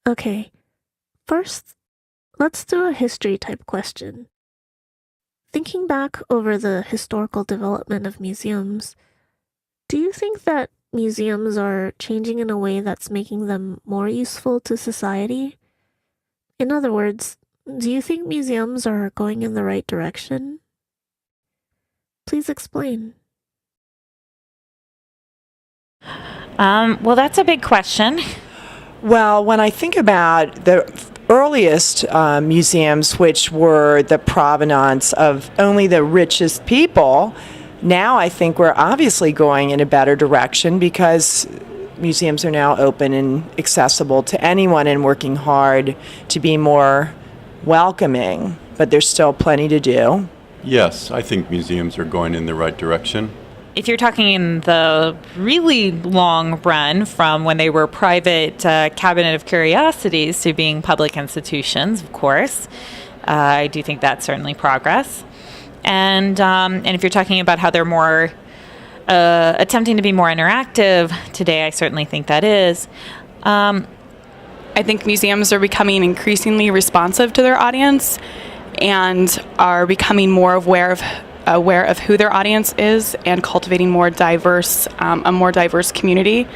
Okay, first, let's do a history type question. Thinking back over the historical development of museums, do you think that museums are changing in a way that's making them more useful to society? In other words, do you think museums are going in the right direction? Please explain. Well, that's a big question. Well, when I think about the earliest museums, which were the provenance of only the richest people, now I think we're obviously going in a better direction because museums are now open and accessible to anyone and working hard to be more welcoming, but there's still plenty to do. Yes, I think museums are going in the right direction. If you're talking in the really long run from when they were private cabinet of curiosities to being public institutions, of course, I do think that's certainly progress. And if you're talking about how they're more attempting to be more interactive today, I certainly think that is. I think museums are becoming increasingly responsive to their audience and are becoming more aware of who their audience is and cultivating a more diverse community.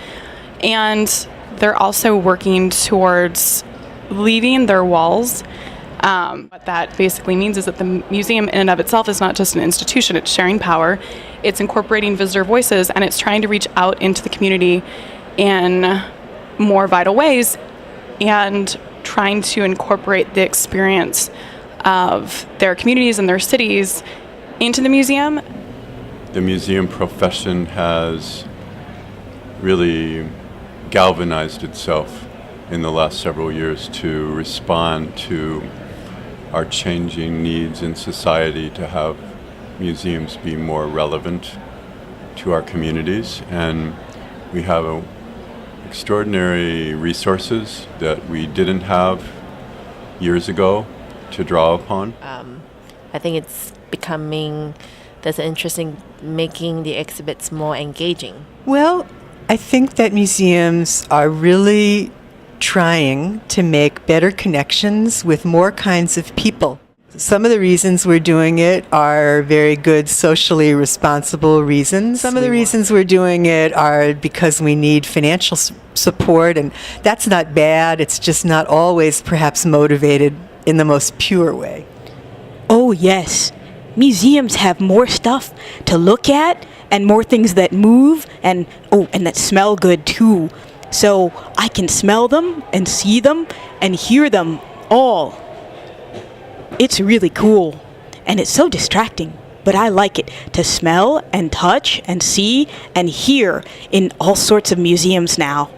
And they're also working towards leaving their walls. What that basically means is that the museum in and of itself is not just an institution, it's sharing power, it's incorporating visitor voices, and it's trying to reach out into the community in more vital ways and trying to incorporate the experience of their communities and their cities into the museum. The museum profession has really galvanized itself in the last several years to respond to our changing needs in society to have museums be more relevant to our communities. And we have extraordinary resources that we didn't have years ago to draw upon. I think it's there's an interest in making the exhibits more engaging. Well, I think that museums are really trying to make better connections with more kinds of people. Some of the reasons we're doing it are very good socially responsible reasons. Some of the reasons we're doing it are because we need financial support, and that's not bad. It's just not always perhaps motivated in the most pure way. Oh, yes. Museums have more stuff to look at and more things that move and that smell good too. So I can smell them and see them and hear them all. It's really cool and it's so distracting, but I like it to smell and touch and see and hear in all sorts of museums now.